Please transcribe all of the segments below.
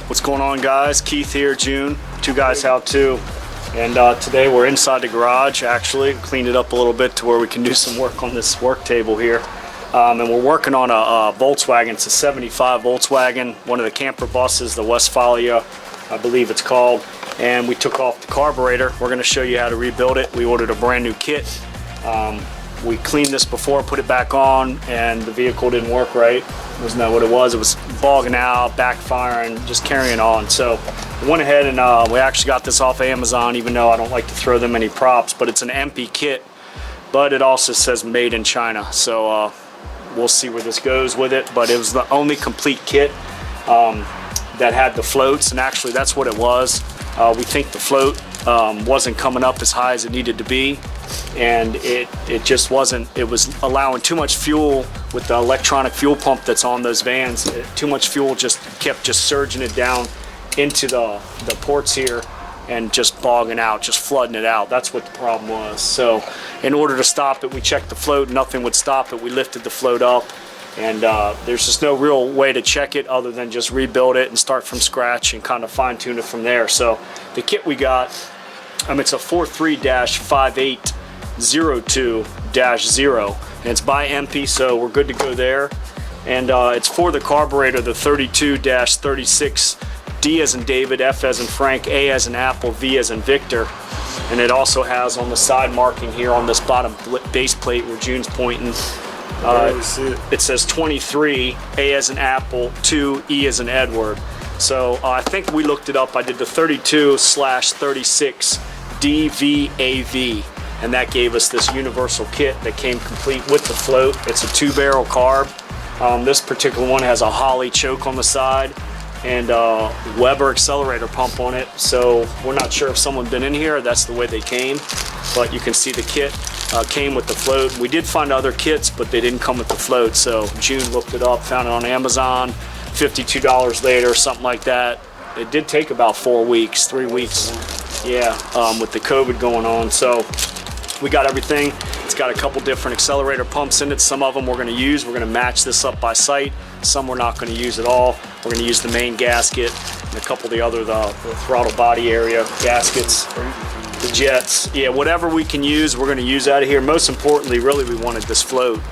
What's going on, guys? Keith here, June. Two guys how to. And today we're inside the garage, actually. Cleaned it up a little bit to where we can do some work on this work table here. And we're working on a Volkswagen. It's a 75 Volkswagen, one of the camper buses, the Westfalia, I believe it's called. And we took off the carburetor. We're going to show you how to rebuild it. We ordered a brand new kit. We cleaned this before, put it back on, and the vehicle didn't work right. Wasn't that what it was? It was bogging out, backfiring, just carrying on. So we went ahead and we actually got this off of Amazon, even though I don't like to throw them any props, but it's an Empi kit, but it also says made in China. So we'll see where this goes with it, but it was the only complete kit that had the floats, and actually that's what it was. We think the float wasn't coming up as high as it needed to be, and it just wasn't. It was allowing too much fuel with the electronic fuel pump that's on those vans. Too much fuel just kept surging it down into the ports here and just bogging out, just flooding it out. That's what the problem was. So in order to stop it, we checked the float. Nothing would stop it. We lifted the float up, and there's just no real way to check it other than just rebuild it and start from scratch and kind of fine tune it from there. So the kit we got, it's a 43-5802-0, and it's by Empi, so we're good to go there. And it's for the carburetor, the 32-36, D as in David, F as in Frank, A as in Apple, V as in Victor. And it also has on the side marking here on this bottom base plate where June's pointing, it says 23, A as in Apple, 2, E as in Edward. So I think we looked it up. I did the 32/36 DVAV, and that gave us this universal kit that came complete with the float. It's a 2-barrel carb. This particular one has a Holley choke on the side and Weber accelerator pump on it. So we're not sure if someone's been in here. That's the way they came, but you can see the kit came with the float. We did find other kits, but they didn't come with the float. So June looked it up, found it on Amazon. $52 later, something like that. It did take about 4 weeks, 3 weeks. Yeah, with the COVID going on. So we got everything. It's got a couple different accelerator pumps in it. Some of them we're going to use. We're going to match this up by sight. Some we're not going to use at all. We're going to use the main gasket and a couple of the other the throttle body area gaskets, the jets. Yeah, whatever we can use, we're going to use out of here. Most importantly, really, we wanted this float.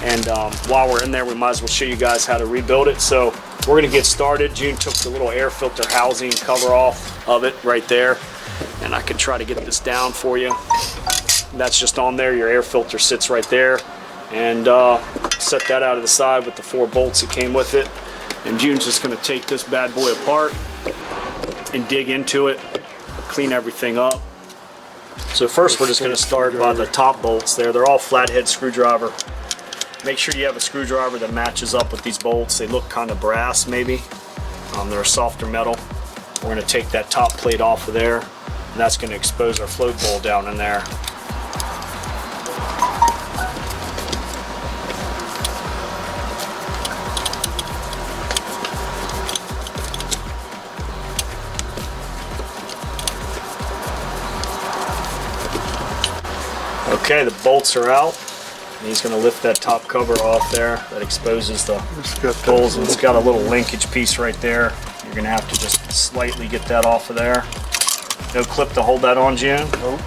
And while we're in there, we might as well show you guys how to rebuild it. So we're going to get started. June took the little air filter housing cover off of it right there. And I can try to get this down for you. That's just on there. Your air filter sits right there. And set that out of the side with the 4 bolts that came with it. And June's just going to take this bad boy apart and dig into it, clean everything up. So first we're just going to start by the top bolts there. They're all flathead screwdriver. Make sure you have a screwdriver that matches up with these bolts. They look kind of brass maybe. They're a softer metal. We're going to take that top plate off of there, and that's going to expose our float bowl down in there. Okay, the bolts are out. And he's going to lift that top cover off there that exposes the bolts, and it's got a little linkage piece right there. You're going to have to just slightly get that off of there. No clip to hold that on, June. Nope.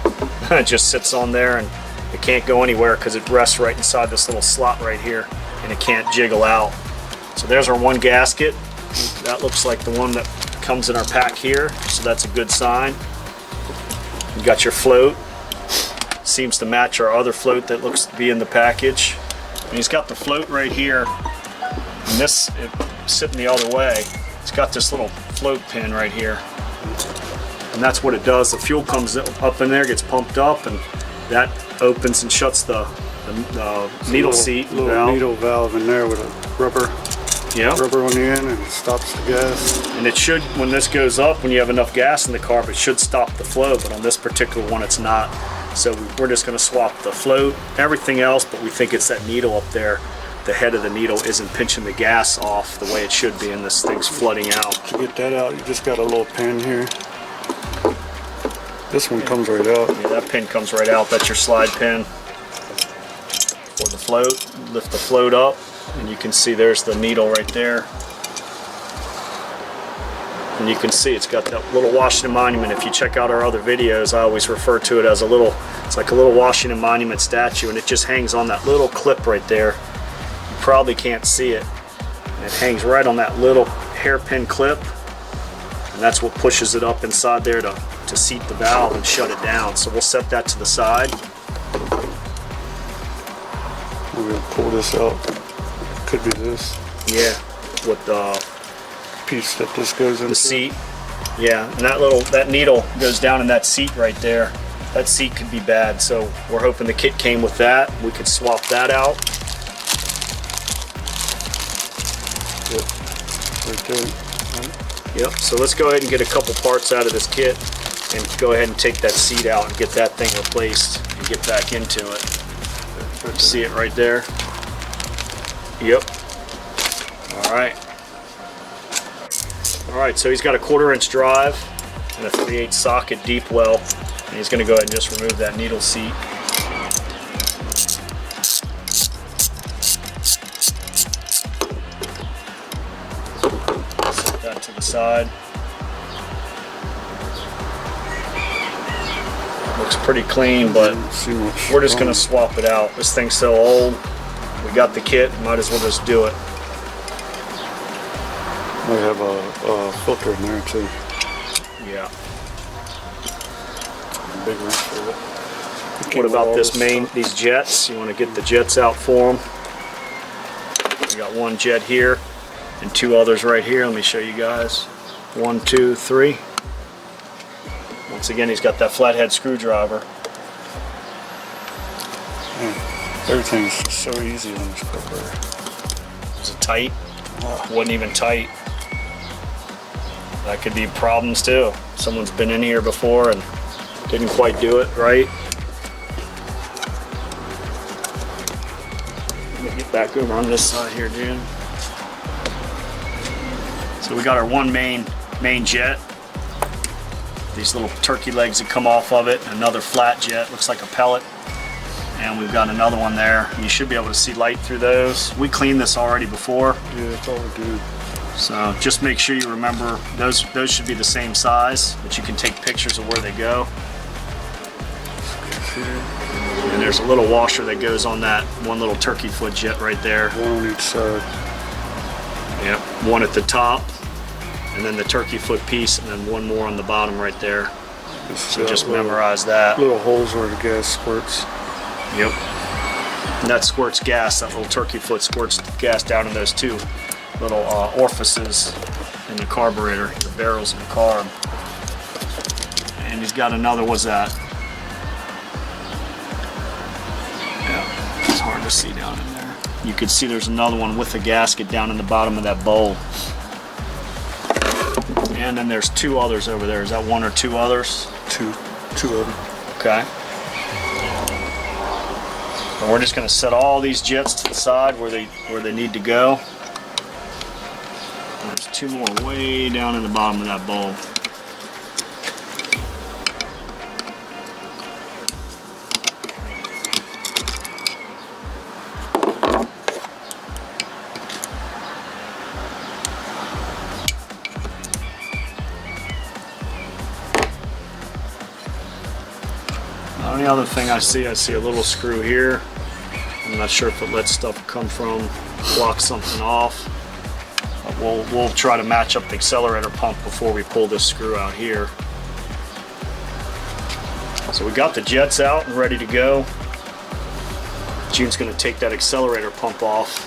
It just sits on there, and it can't go anywhere because it rests right inside this little slot right here, and it can't jiggle out. So there's our one gasket. That looks like the one that comes in our pack here, so that's a good sign. You got your float. Seems to match our other float that looks to be in the package. And he's got the float right here, and this sitting the other way. It's got this little float pin right here, and that's what it does. The fuel comes up in there, gets pumped up, and that opens and shuts the needle seat little needle valve in there with a rubber on the end, and it stops the gas. And it should, when this goes up, when you have enough gas in the carb, it should stop the flow, but on this particular one it's not. So we're just going to swap the float, everything else, but we think it's that needle up there. The head of the needle isn't pinching the gas off the way it should be, and this thing's flooding out. To get that out, you just got a little pin here. This one comes right out. Yeah, that pin comes right out. That's your slide pin for the float. Lift the float up, and you can see there's the needle right there. And you can see it's got that little Washington Monument. If you check out our other videos, I always refer to it as it's like a little Washington Monument statue, and it just hangs on that little clip right there. You probably can't see it. And it hangs right on that little hairpin clip, and that's what pushes it up inside there to seat the valve and shut it down. So we'll set that to the side. We're gonna pull this out. Could be this. Yeah, with the piece that this goes into. The seat. Yeah, and that needle goes down in that seat right there. That seat could be bad, so we're hoping the kit came with that. We could swap that out. Yep, right there. Yep, so let's go ahead and get a couple parts out of this kit and go ahead and take that seat out and get that thing replaced and get back into it. See it right there? Yep. Alright. Alright, so he's got a 1/4-inch drive and a 3/8 socket deep well, and he's going to go ahead and just remove that needle seat. Set that to the side. Looks pretty clean, but we're just going to swap it out. This thing's so old. We got the kit, might as well just do it. Might have a filter in there too. Yeah. Big wrench for it. What about these jets? You want to get the jets out for them. We got one jet here and 2 others right here. Let me show you guys. 1, 2, 3. Once again, he's got that flathead screwdriver. Everything's so easy on this carburetor. Is it tight? Wasn't even tight. That could be problems too. Someone's been in here before and didn't quite do it right. Let me get back over on this side here, dude. So we got our one main jet. These little turkey legs that come off of it. Another flat jet, looks like a pellet. And we've got another one there. You should be able to see light through those. We cleaned this already before. Yeah, that's all we do. So just make sure you remember those should be the same size, but you can take pictures of where they go. And there's a little washer that goes on that one little turkey foot jet right there. One on each side. Yep, one at the top, and then the turkey foot piece, and then one more on the bottom right there. So just memorize that. Little holes where the gas squirts. Yep. And that squirts gas, that little turkey foot squirts gas down in those 2 little orifices in the carburetor, the barrels in the carb. And he's got another, what's that? Yeah, it's hard to see down in there. You can see there's another one with a gasket down in the bottom of that bowl. And then there's 2 others over there. Is that 1 or 2 others? Two of them. Okay. And we're just going to set all these jets to the side where they need to go. And there's 2 more way down in the bottom of that bowl. The only other thing I see a little screw here. I'm not sure if it lets stuff come from, block something off. But we'll try to match up the accelerator pump before we pull this screw out here. So we got the jets out and ready to go. June's going to take that accelerator pump off.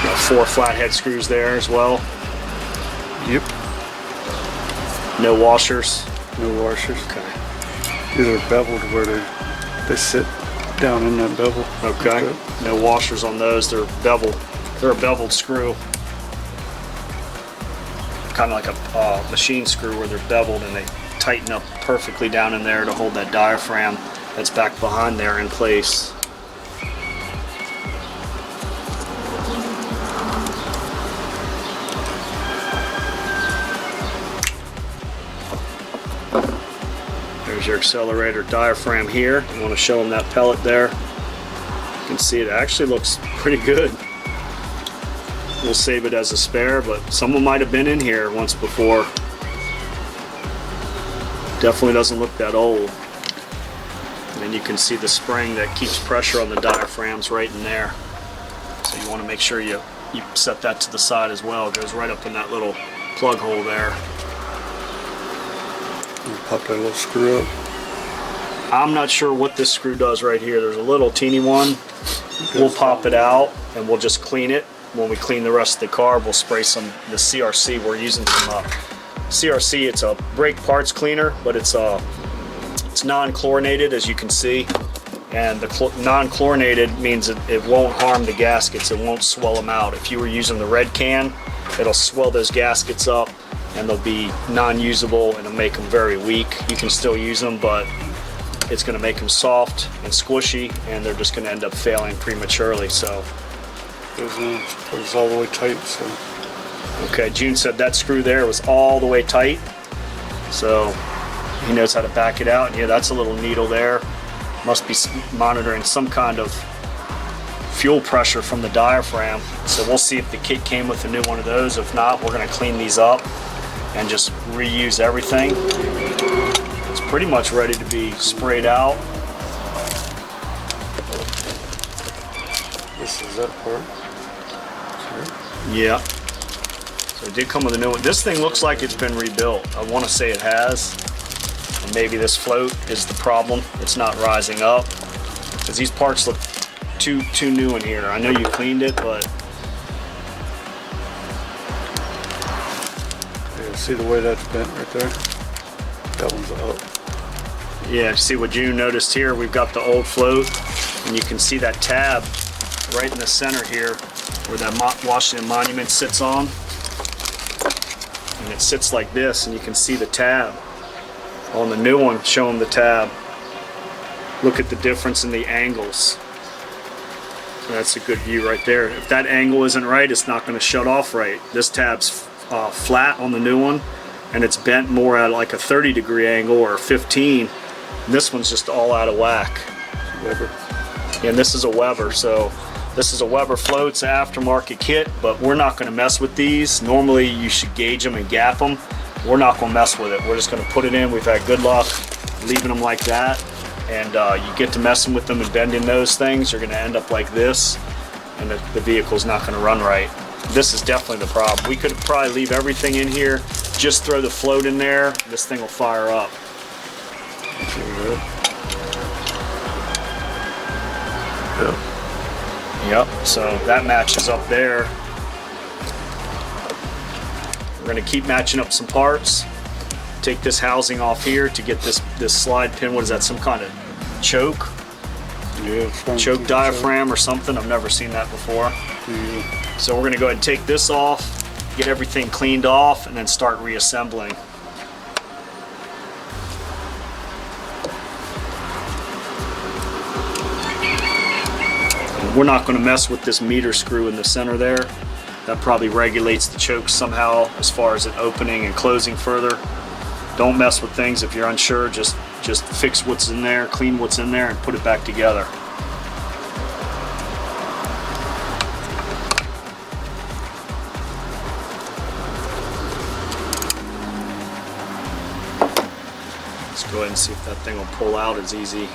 Got 4 flathead screws there as well. Yep. No washers? No washers. Okay. These are beveled where they sit down in that bevel. Okay. No washers on those. They're beveled. They're a beveled screw. Kind of like a machine screw where they're beveled and they tighten up perfectly down in there to hold that diaphragm that's back behind there in place. There's your accelerator diaphragm here. You want to show them that pellet there. You can see it actually looks pretty good. we'll save it as a spare, but someone might have been in here once before. Definitely doesn't look that old. And then you can see the spring that keeps pressure on the diaphragms right in there. So you want to make sure you set that to the side as well. It goes right up in that little plug hole there. Pop that little screw up. I'm not sure what this screw does right here. There's a little teeny one. We'll pop it out and we'll just clean it. When we clean the rest of the carb, we'll spray the CRC. We're using some CRC. It's a brake parts cleaner, but it's non-chlorinated, as you can see. And the non-chlorinated means it won't harm the gaskets. It won't swell them out. If you were using the red can, it'll swell those gaskets up and they'll be non-usable and it'll make them very weak. You can still use them, but it's going to make them soft and squishy, and they're just going to end up failing prematurely. So it's all the way tight. So okay, June said that screw there was all the way tight, so he knows how to back it out. And yeah, that's a little needle there. Must be monitoring some kind of fuel pressure from the diaphragm. So we'll see if the kit came with a new one of those. If not, we're going to clean these up and just reuse everything. It's pretty much ready to be sprayed out. This is that part. Sure. Yeah. So it did come with a new one. This thing looks like it's been rebuilt. I want to say it has. And maybe this float is the problem. It's not rising up. Because these parts look too new in here. I know you cleaned it, but yeah, see the way that's bent right there? That one's up. yeah, see what June noticed here? We've got the old float, and you can see that tab right in the center here where that Washington Monument sits on. And it sits like this, and you can see the tab. On the new one, show them the tab. Look at the difference in the angles. That's a good view right there. If that angle isn't right, it's not going to shut off right. This tab's flat on the new one, and it's bent more at like a 30-degree angle or 15. And this one's just all out of whack. Weber. And this is a Weber, so this is a Weber float. It's an aftermarket kit, but we're not going to mess with these. Normally, you should gauge them and gap them. We're not going to mess with it. We're just going to put it in. We've had good luck leaving them like that. And you get to messing with them and bending those things, you're going to end up like this, and the vehicle's not going to run right. This is definitely the problem. We could probably leave everything in here, just throw the float in there, this thing will fire up. Yep, so that matches up there. We're going to keep matching up some parts. Take this housing off here to get this slide pin. What is that, some kind of choke? Yeah, choke diaphragm or something. I've never seen that before. Yeah. So we're going to go ahead and take this off, get everything cleaned off, and then start reassembling. We're not going to mess with this meter screw in the center there. That probably regulates the choke somehow as far as it opening and closing further. Don't mess with things if you're unsure. Just fix what's in there, clean what's in there, and put it back together. Let's go ahead and see if that thing will pull out as easy.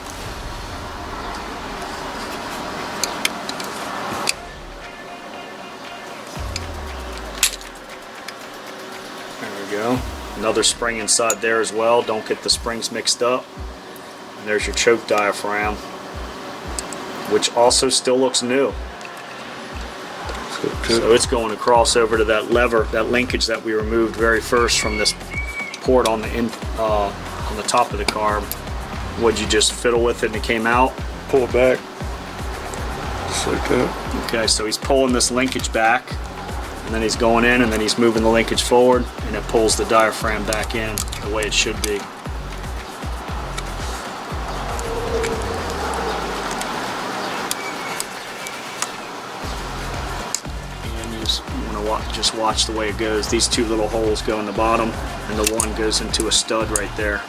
There we go. Another spring inside there as well. Don't get the springs mixed up. And there's your choke diaphragm, which also still looks new. So it's going across over to that lever, that linkage that we removed very first from this port on the top of the carb. Would you just fiddle with it and it came out? Pull it back. Just like that. Okay, so he's pulling this linkage back, and then he's going in, and then he's moving the linkage forward, and it pulls the diaphragm back in the way it should be. And you want to just watch the way it goes. These two little holes go in the bottom, and the one goes into a stud right there.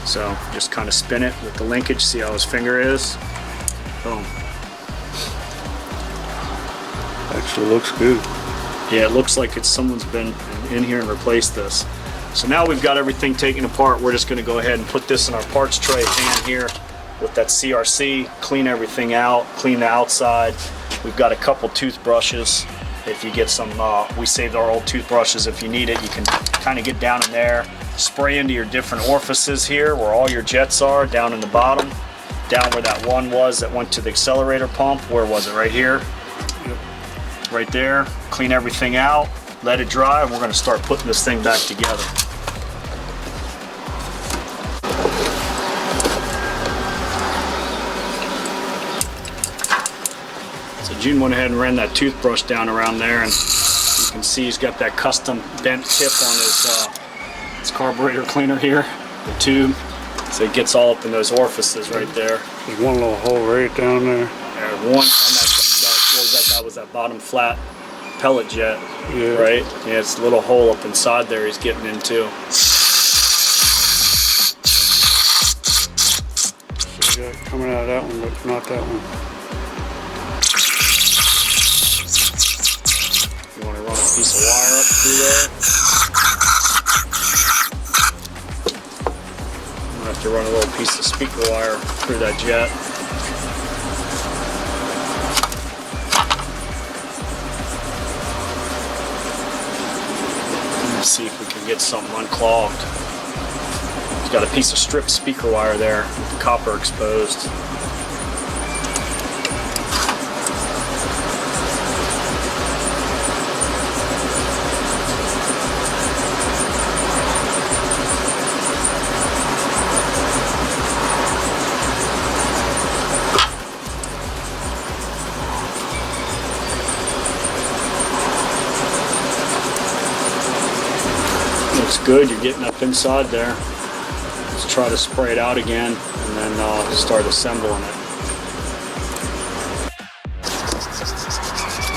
So just kind of spin it with the linkage, see how his finger is. Boom. Actually looks good. Yeah, it looks like someone's been in here and replaced this. So now we've got everything taken apart. We're just going to go ahead and put this in our parts tray pan here with that CRC, clean everything out, clean the outside. We've got a couple toothbrushes. If you get some, we saved our old toothbrushes. If you need it, you can kind of get down in there, spray into your different orifices here where all your jets are, down in the bottom, down where that one was that went to the accelerator pump. Where was it? Right here? Yep. Right there. Clean everything out, let it dry, and we're going to start putting this thing back together. So June went ahead and ran that toothbrush down around there, and you can see he's got that custom bent tip on his carburetor cleaner here, the tube, so it gets all up in those orifices right there. There's one little hole right down there. One on that was that bottom flat pellet jet, yeah. Right? Yeah, it's a little hole up inside there he's getting into. So you got coming out of that one, but not that one. You want to run a piece of wire up through there? I'm going to have to run a little piece of speaker wire through that jet. See if we can get something unclogged. It's got a piece of stripped speaker wire there with the copper exposed. Looks good. You're getting up inside there. Let's try to spray it out again and then start assembling it.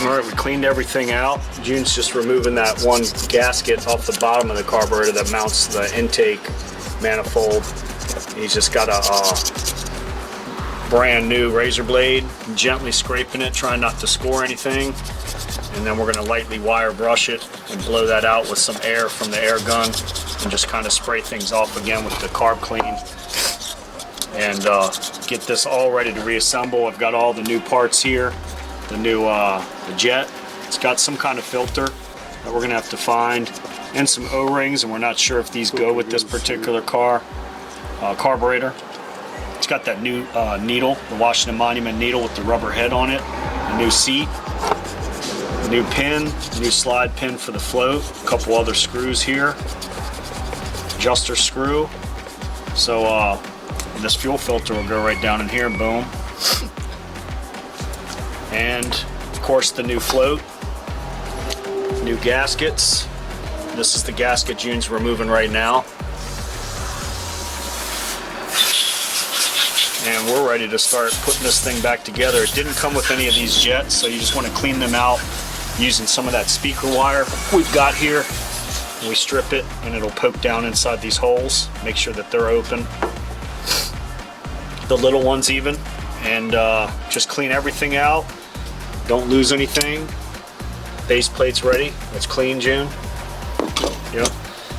Alright, we cleaned everything out. June's just removing that one gasket off the bottom of the carburetor that mounts the intake manifold. He's just got a brand new razor blade, gently scraping it, trying not to score anything. And then we're going to lightly wire brush it and blow that out with some air from the air gun and just kind of spray things off again with the carb clean and get this all ready to reassemble. I've got all the new parts here, the new the jet. It's got some kind of filter that we're going to have to find and some O-rings, and we're not sure if these go with this particular carburetor. It's got that new needle, the Washington Monument needle with the rubber head on it, a new seat, new pin, new slide pin for the float, a couple other screws here, adjuster screw. So this fuel filter will go right down in here, boom. And of course the new float, new gaskets. This is the gasket June's removing right now. And we're ready to start putting this thing back together. It didn't come with any of these jets, so you just want to clean them out using some of that speaker wire we've got here. And we strip it and it'll poke down inside these holes. Make sure that they're open. The little ones even. And just clean everything out. Don't lose anything. Base plate's ready. It's clean, June. Yep.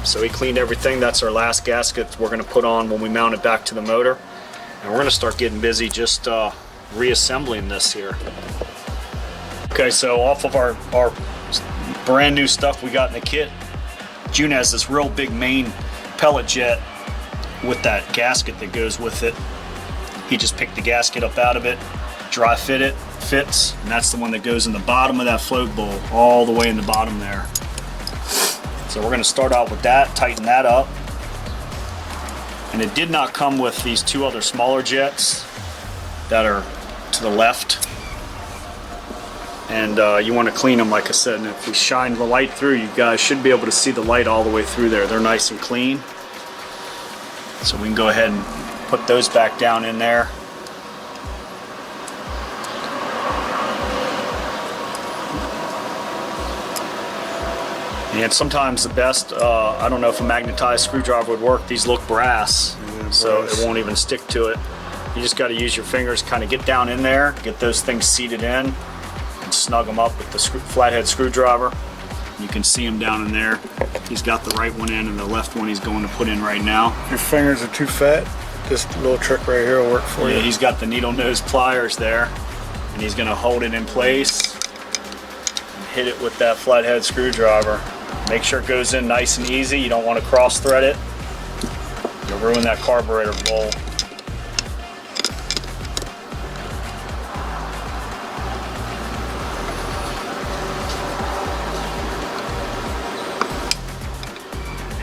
So we cleaned everything. That's our last gasket we're going to put on when we mount it back to the motor. And we're going to start getting busy just reassembling this here. Okay, so off of our brand new stuff we got in the kit, June has this real big main pellet jet with that gasket that goes with it. He just picked the gasket up out of it, dry fit it, fits, and that's the one that goes in the bottom of that float bowl, all the way in the bottom there. So we're going to start out with that, tighten that up. And it did not come with these two other smaller jets that are to the left. And you want to clean them, like I said, and if we shine the light through, you guys should be able to see the light all the way through there. They're nice and clean. So we can go ahead and put those back down in there. And sometimes the best, I don't know if a magnetized screwdriver would work, these look brass, so it won't even stick to it. You just got to use your fingers, kind of get down in there, get those things seated in, and snug them up with the flathead screwdriver. You can see him down in there. He's got the right one in and the left one he's going to put in right now. Your fingers are too fat. This little trick right here will work for you. Yeah, he's got the needle nose pliers there, and he's going to hold it in place and hit it with that flathead screwdriver. Make sure it goes in nice and easy. You don't want to cross thread it. You'll ruin that carburetor bowl.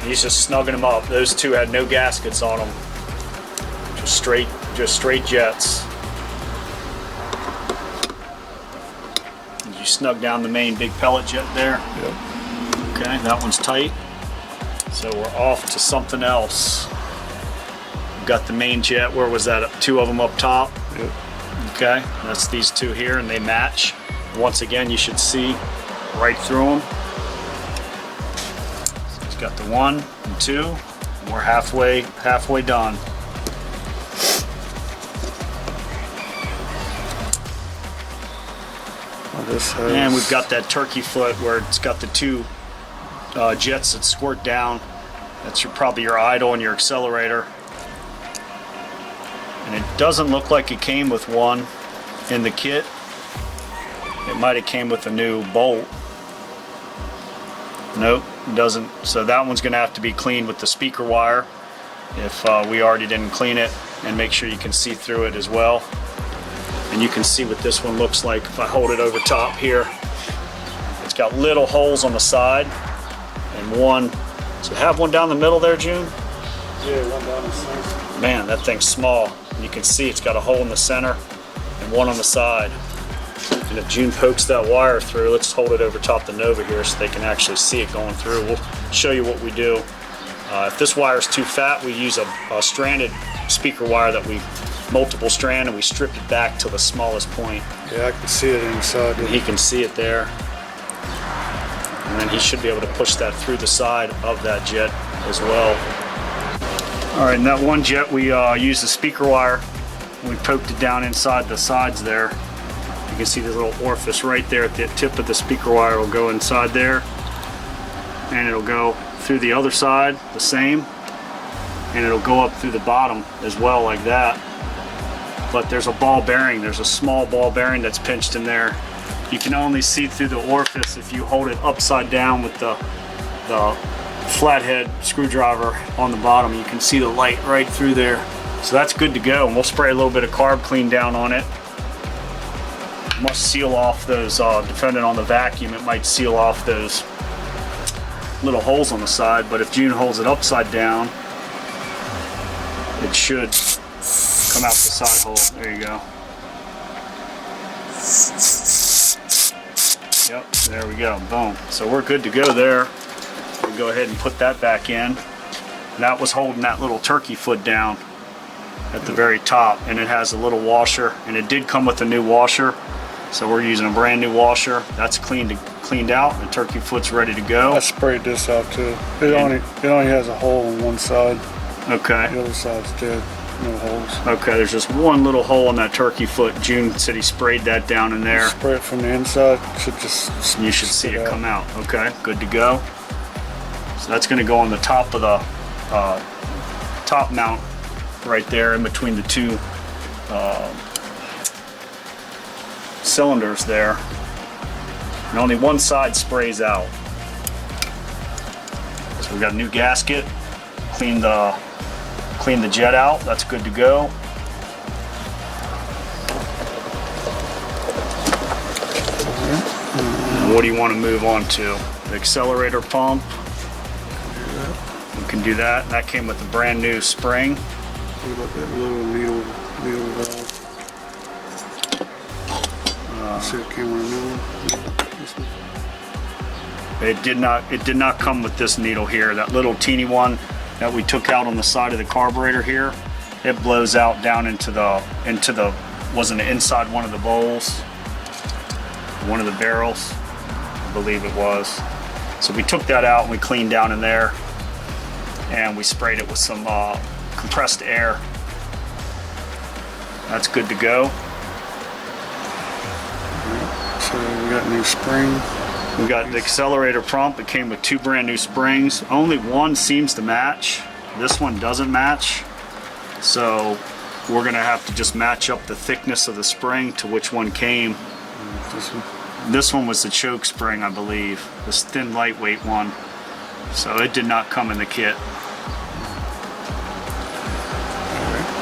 He's just snugging them up. Those two had no gaskets on them. Just straight jets. You snug down the main big pellet jet there. Yep. Okay, that one's tight. So we're off to something else. We've got the main jet. Where was that? Two of them up top. Yep. Okay, that's these two here, and they match. Once again, you should see right through them. So it's got the 1 and 2. And we're halfway done. And we've got that turkey foot where it's got the two jets that squirt down. That's probably your idle and your accelerator. And it doesn't look like it came with one in the kit. It might have came with a new bolt. Nope, it doesn't. So that one's going to have to be cleaned with the speaker wire if we already didn't clean it, and make sure you can see through it as well. And you can see what this one looks like if I hold it over top here. It's got little holes on the side and one. Does it have one down the middle there, June? Yeah, one down the center. Man, that thing's small. And you can see it's got a hole in the center and one on the side. And if June pokes that wire through, let's hold it over top the Nova here so they can actually see it going through. We'll show you what we do. If this wire is too fat, we use a stranded speaker wire that we multiple strand, and we strip it back to the smallest point. Yeah, I can see it inside. And he can see it there. And then he should be able to push that through the side of that jet as well. All right, and that one jet we used the speaker wire. We poked it down inside the sides there. You can see the little orifice right there at the tip of the speaker wire will go inside there. And it'll go through the other side, the same. And it'll go up through the bottom as well, like that. But there's a ball bearing. There's a small ball bearing that's pinched in there. You can only see through the orifice if you hold it upside down with the flathead screwdriver on the bottom. You can see the light right through there. So that's good to go. And we'll spray a little bit of carb clean down on it. Must seal off those, depending on the vacuum, it might seal off those little holes on the side. But if June holds it upside down, it should come out the side hole. There you go. Yep, there we go. Boom. So we're good to go there. We'll go ahead and put that back in. That was holding that little turkey foot down at the very top, and it has a little washer, and it did come with a new washer. So we're using a brand new washer. That's cleaned out. The turkey foot's ready to go. I sprayed this out too. It only has a hole on one side. Okay. The other side's dead. No holes. Okay, there's just one little hole in that turkey foot. June said he sprayed that down in there. Spray it from the inside. You should see it come out. Okay, good to go. So that's going to go on the top of the top mount right there in between the two cylinders there. And only one side sprays out. So we've got a new gasket. Clean the jet out. That's good to go. And what do you want to move on to? The accelerator pump. We can do that. That came with a brand new spring. What about that little needle valve? See it came with a new one. It did not come with this needle here. That little teeny one that we took out on the side of the carburetor here, it blows out down into the wasn't it inside one of the bowls, one of the barrels, I believe it was. So we took that out and we cleaned down in there, and we sprayed it with some compressed air. That's good to go. So we got a new spring. We got the Accelerator Pump. It came with 2 brand new springs. Only one seems to match. This one doesn't match. So we're gonna have to just match up the thickness of the spring to which one came. This one was the choke spring, I believe. This thin, lightweight one. So it did not come in the kit.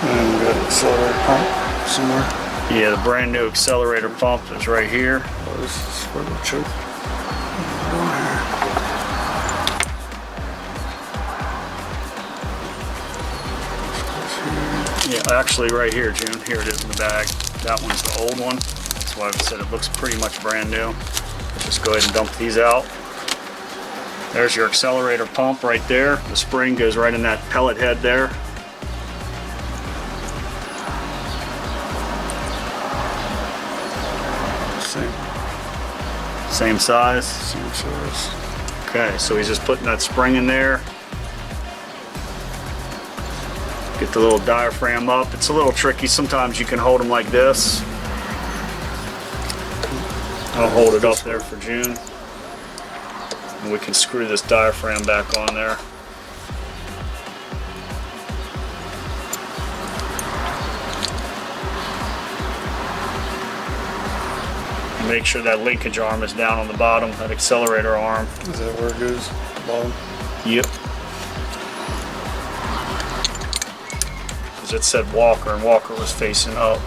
And we got an accelerator pump somewhere. Yeah, the brand new Accelerator Pump is right here. Oh, this is for the choke. Yeah, actually right here, June. Here it is in the bag. That one's the old one. That's why I said it looks pretty much brand new. Let's just go ahead and dump these out. There's your Accelerator Pump right there. The spring goes right in that pellet head there. Same size? Same size. Okay, so he's just putting that spring in there. Get the little diaphragm up. It's a little tricky. Sometimes you can hold them like this. I'll hold it up there for June. And we can screw this diaphragm back on there. Make sure that linkage arm is down on the bottom, that accelerator arm. Is that where it goes? The bottom? Yep. Because it said Walker, and Walker was facing up.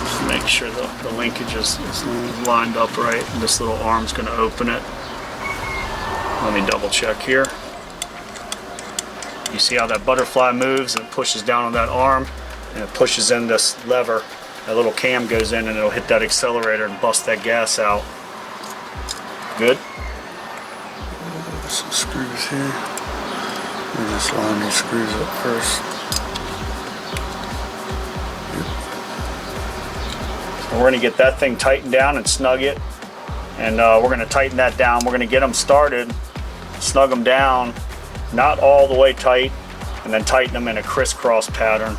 Just make sure the linkage is lined up right, and this little arm's going to open it. Let me double check here. You see how that butterfly moves and it pushes down on that arm? And it pushes in this lever. That little cam goes in and it'll hit that accelerator and bust that gas out. Good? There's some screws here. We'll just line these screws up first. So we're going to get that thing tightened down and snug it. And we're going to tighten that down. We're going to get them started, snug them down, not all the way tight, and then tighten them in a crisscross pattern.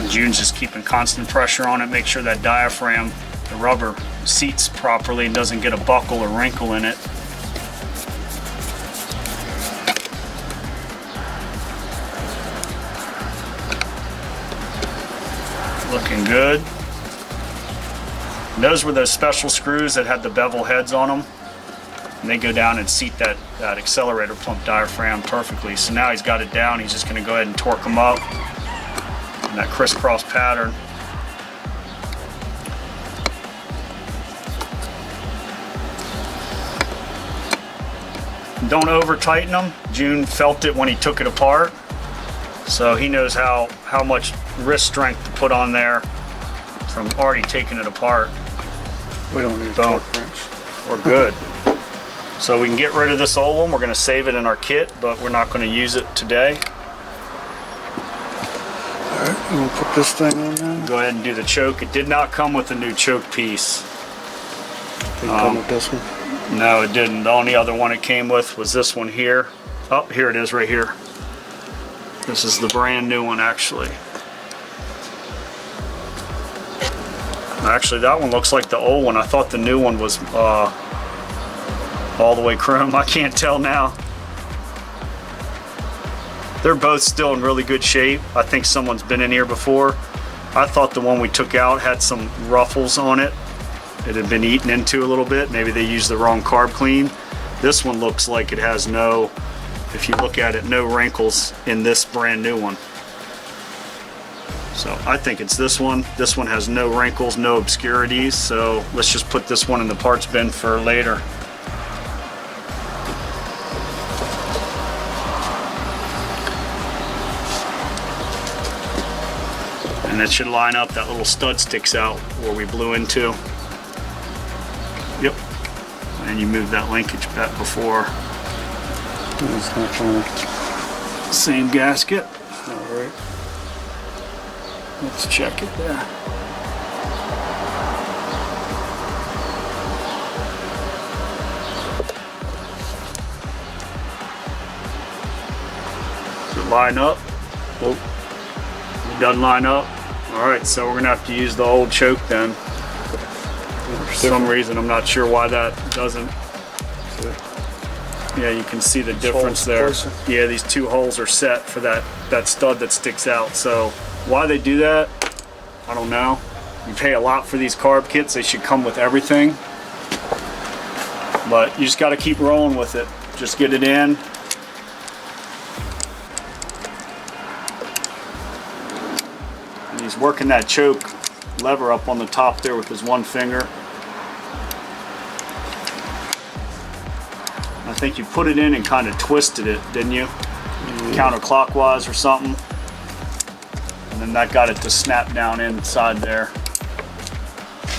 June's just keeping constant pressure on it, make sure that diaphragm, the rubber, seats properly and doesn't get a buckle or wrinkle in it. Looking good. And those were those special screws that had the bevel heads on them. And they go down and seat that accelerator pump diaphragm perfectly. So now he's got it down, he's just going to go ahead and torque them up. In that crisscross pattern. Don't over tighten them. June felt it when he took it apart, so he knows how much wrist strength to put on there from already taking it apart. We don't need a torque wrench. We're good. So we can get rid of this old one. We're going to save it in our kit, but we're not going to use it today. Alright, we'll put this thing on now. Go ahead and do the choke. It did not come with a new choke piece. Didn't come with this one? No, it didn't. The only other one it came with was this one here. Oh, here it is right here. This is the brand new one, actually. Actually, that one looks like the old one. I thought the new one was all the way chrome. I can't tell now. They're both still in really good shape. I think someone's been in here before. I thought the one we took out had some ruffles on it. It had been eaten into a little bit. Maybe they used the wrong carb clean. This one looks like it has no, if you look at it, no wrinkles in this brand new one. So I think it's this one. This one has no wrinkles, no obscurities. So let's just put this one in the parts bin for later. And it should line up. That little stud sticks out where we blew into. Yep. And you move that linkage back before. It's not going. Same gasket. Same gasket. All right. We'll put this thing on now. Go ahead and Let's check it there. Does it line up? Oh, it doesn't line up. All right, so we're gonna have to use the old choke then. For some reason, I'm not sure why that doesn't. Yeah, you can see the difference there. Yeah, these two holes are set for that stud that sticks out. So why they do that, I don't know. You pay a lot for these carb kits. They should come with everything. But you just got to keep rolling with it. Just get it in. And he's working that choke lever up on the top there with his one finger. I think you put it in and kind of twisted it, didn't you? Counterclockwise or something. And then that got it to snap down inside there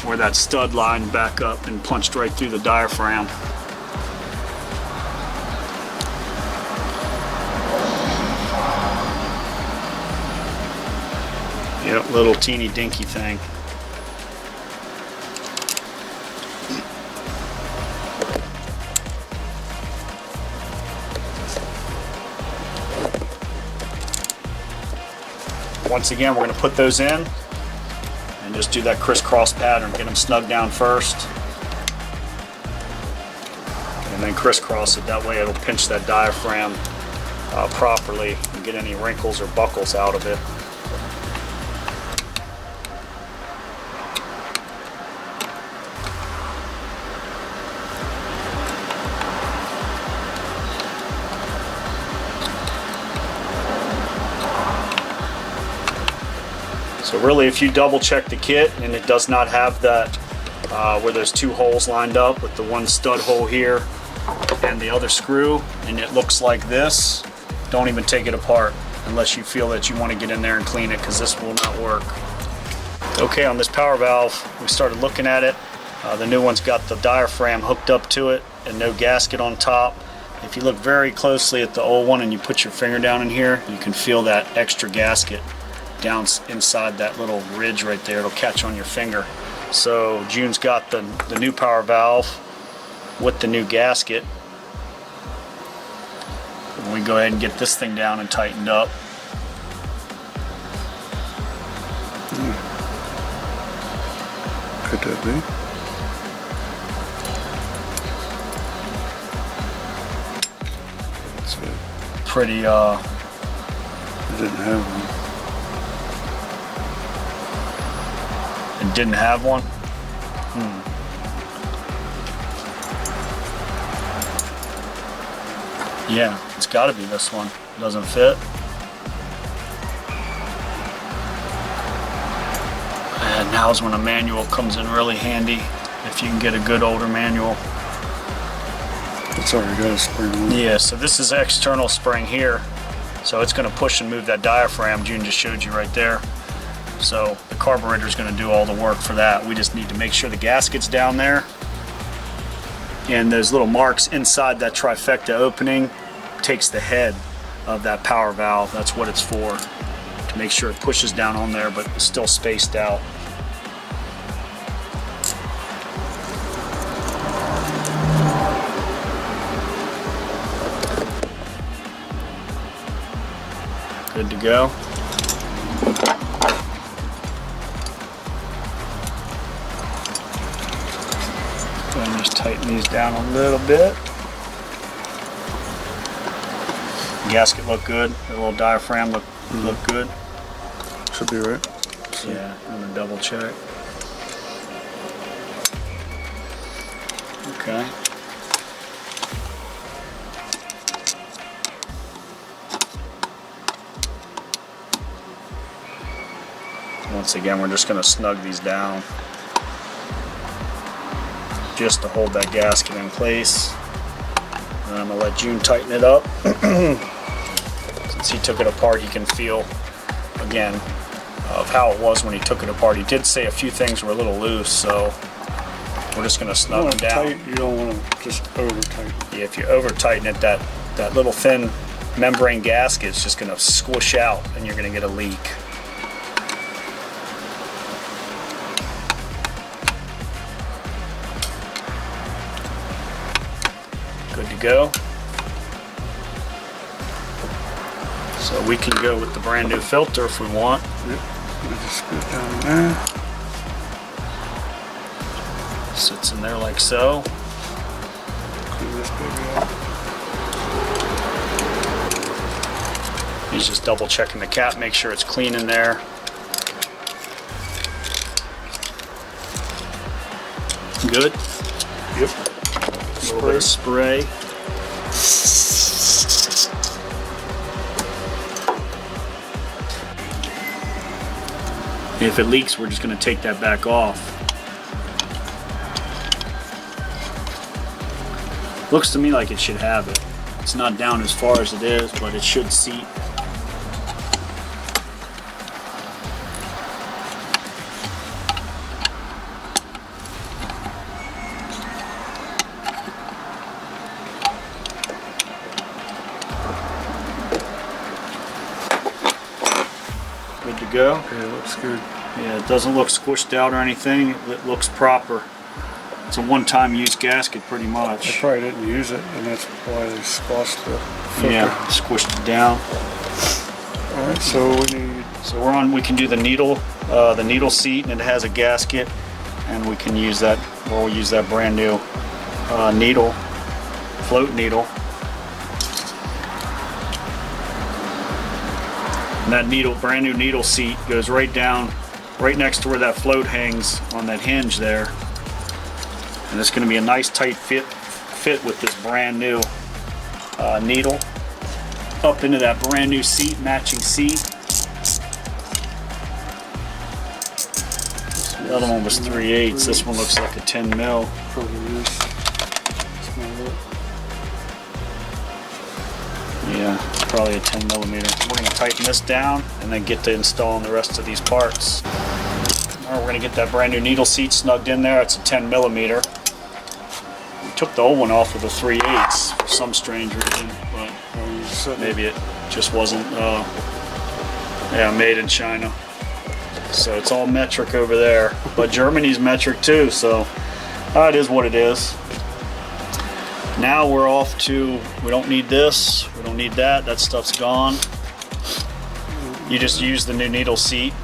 where that stud lined back up and punched right through the diaphragm. Yep, little teeny dinky thing. Once again, we're going to put those in and just do that crisscross pattern. Get them snug down first and then crisscross it. That way it'll pinch that diaphragm properly and get any wrinkles or buckles out of it. So really, if you double check the kit and it does not have that where there's two holes lined up with the one stud hole here and the other screw, and it looks like this, don't even take it apart unless you feel that you want to get in there and clean it, because this will not work. Okay, on this power valve, we started looking at it. The new one's got the diaphragm hooked up to it and no gasket on top. If you look very closely at the old one and you put your finger down in here, you can feel that extra gasket down inside that little ridge right there. It'll catch on your finger. So June's got the new power valve with the new gasket. And we go ahead and get this thing down and tightened up. Could that be? That's it. Pretty It didn't have one. It didn't have one? Yeah, it's got to be this one. Doesn't fit. And now's when a manual comes in really handy, if you can get a good older manual. It's already got a spring on it. Yeah, so this is external spring here. So it's going to push and move that diaphragm June just showed you right there. So the carburetor is going to do all the work for that. We just need to make sure the gasket's down there. And those little marks inside that trifecta opening takes the head of that power valve. That's what it's for, to make sure it pushes down on there but it's still spaced out. Good to go. And just tighten these down a little bit. Gasket look good. The little diaphragm look good. Should be right. Yeah, I'm gonna double check. Okay. Once again, we're just gonna snug these down, just to hold that gasket in place. And I'm gonna let June tighten it up. Since he took it apart, he can feel, again, of how it was when he took it apart. He did say a few things were a little loose, so we're just gonna snug them down. Tight, you don't want to just over tighten. Yeah, if you over tighten it, that little thin membrane gasket is just gonna squish out and you're gonna get a leak. go. So we can go with the brand new filter if we want. Yep. We just screw it down in there. Sits in there like so. Clean this baby out. He's just double checking the cap, make sure it's clean in there. Good. Yep. A little bit of spray. If it leaks, we're just going to take that back off. Looks to me like it should have it. It's not down as far as it is, but it should seat. Good to go. Okay, it looks good. Yeah, it doesn't look squished out or anything. It looks proper. It's a one-time use gasket pretty I much. probably didn't use it, and that's why they squashed the filter. Yeah, squished it down. Alright, so we need... So we can do the needle seat, and it has a gasket, and we can use that, or we'll use that brand new needle, float needle. And that brand new needle seat goes right down, right next to where that float hangs on that hinge there. And it's going to be a nice tight fit with this brand new needle up into that brand new seat, matching seat. The other one was 3/8. This one looks like a 10 mil. Probably is. Smell it. Yeah, it's probably a 10 millimeter. We're going to tighten this down and then get to installing the rest of these parts. Now we're going to get that brand new needle seat snugged in there. It's a 10 millimeter. We took the old one off with a 3/8 for some strange reason, but maybe it just wasn't made in China. So it's all metric over there, but Germany's metric too, so it is what it is. Now we're off to, we don't need this, we don't need that, that stuff's gone. You just use the new needle seat,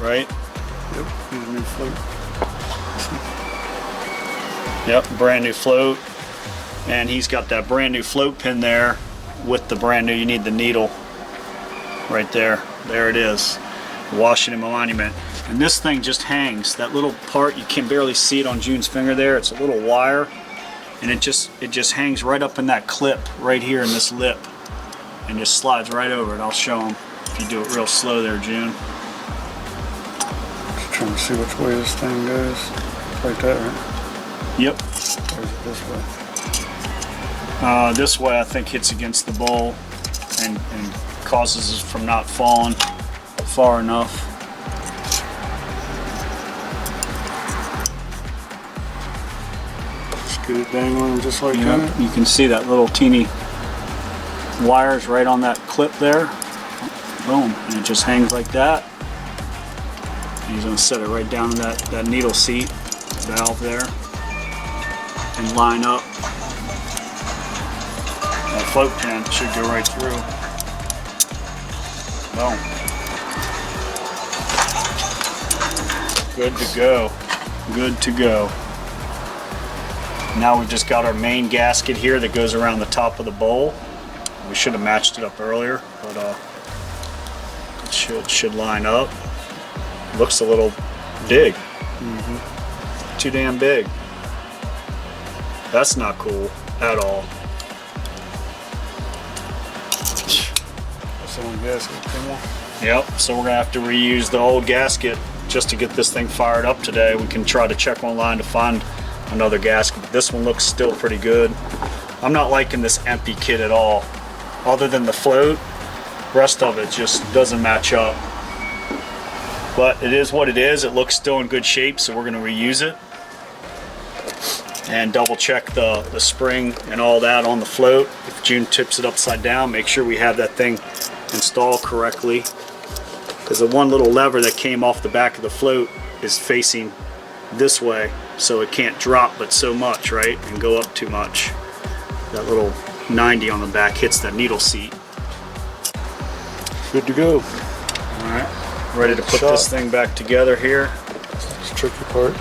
right? Yep, need a new float. Yep, brand new float. And he's got that brand new float pin there with the brand new, you need the needle right there. There it is, Washington Monument. And this thing just hangs. That little part, you can barely see it on June's finger there. It's a little wire, and it just hangs right up in that clip right here in this lip, and just slides right over it. I'll show them if you do it real slow there, June. Just trying to see which way this thing goes. Like that, right? Yep. Or is it this way? This way I think hits against the bowl and causes it from not falling far enough. Just get it dangling just like that. You can see that little teeny wires right on that clip there. Boom, and it just hangs like that. And he's going to set it right down in that needle seat valve there and line up. That float pin should go right through. Boom. Good to go. Good to go. Now we've just got our main gasket here that goes around the top of the bowl. We should have matched it up earlier, but it should line up. Looks a little big. Too damn big. That's not cool at all. That's the one gasket. Come on. Yep, so we're gonna have to reuse the old gasket just to get this thing fired up today. We can try to check online to find another gasket. This one looks still pretty good. I'm not liking this Empi kit at all. Other than the float, rest of it just doesn't match up. But it is what it is. It looks still in good shape, so we're gonna reuse it. And double check the spring and all that on the float. If June tips it upside down, make sure we have that thing installed correctly. Because the one little lever that came off the back of the float is facing this way, so it can't drop but so much, right? And go up too much. that little 90 on the back hits that needle seat. Good to go. All right, ready to put this thing back together here. It's the tricky part.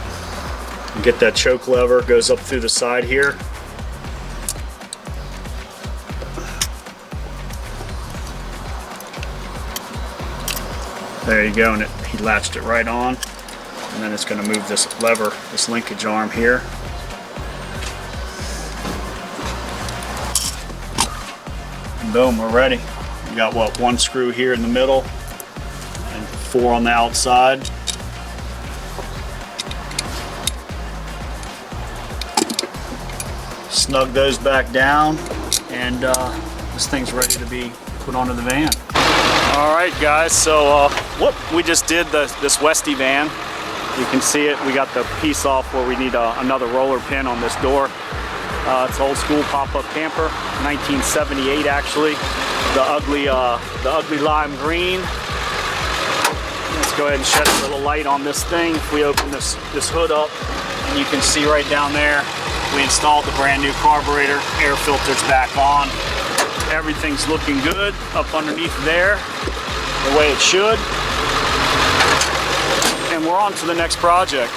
Get that choke lever, goes up through the side here. There you go, and he latched it right on. And then it's going to move this lever, this linkage arm here. And boom, we're ready. We got what, 1 screw here in the middle and 4 on the outside. Snug those back down, and this thing's ready to be put onto the van. All right, guys, so we just did this Westy van. You can see it, we got the piece off where we need another roller pin on this door. It's old school pop-up camper, 1978 actually. The ugly lime green. Let's go ahead and shed a little light on this thing. If we open this hood up, and you can see right down there, we installed the brand new carburetor, air filters back on. Everything's looking good up underneath there, the way it should. And we're on to the next project.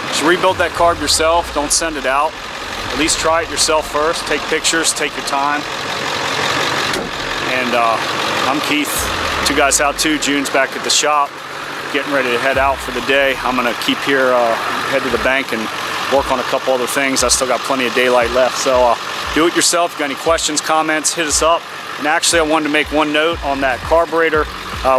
Just rebuild that carb yourself, don't send it out. At least try it yourself first, take pictures, take your time. And I'm Keith, 2 guys out too. June's back at the shop, getting ready to head out for the day. I'm gonna keep here, head to the bank and work on a couple other things. I still got plenty of daylight left, so do it yourself. If you got any questions, comments, hit us up. And actually, I wanted to make one note on that carburetor.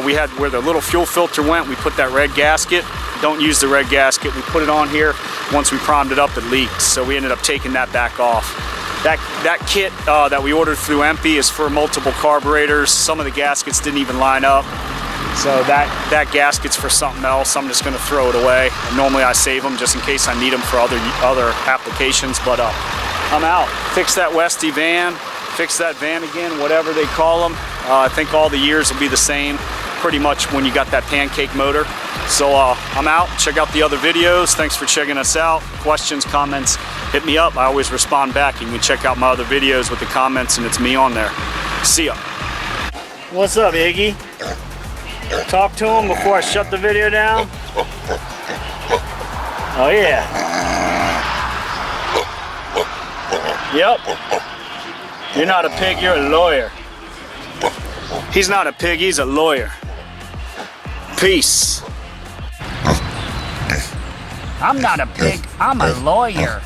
We had where the little fuel filter went, we put that red gasket. Don't use the red gasket. We put it on here. Once we primed it up, it leaked, so we ended up taking that back off. That kit that we ordered through Empi is for multiple carburetors. Some of the gaskets didn't even line up. So that gasket's for something else. I'm just gonna throw it away. And normally I save them just in case I need them for other applications, but I'm out. Fix that Westy van, fix that van again, whatever they call them. I think all the years will be the same, pretty much when you got that pancake motor. So I'm out, check out the other videos. Thanks for checking us out. Questions, comments, hit me up. I always respond back. You can check out my other videos with the comments and it's me on there. See ya. What's up, Iggy? Talk to him before I shut the video down. Oh yeah. Yep. You're not a pig, you're a lawyer. He's not a pig, he's a lawyer. Peace. I'm not a pig, I'm a lawyer.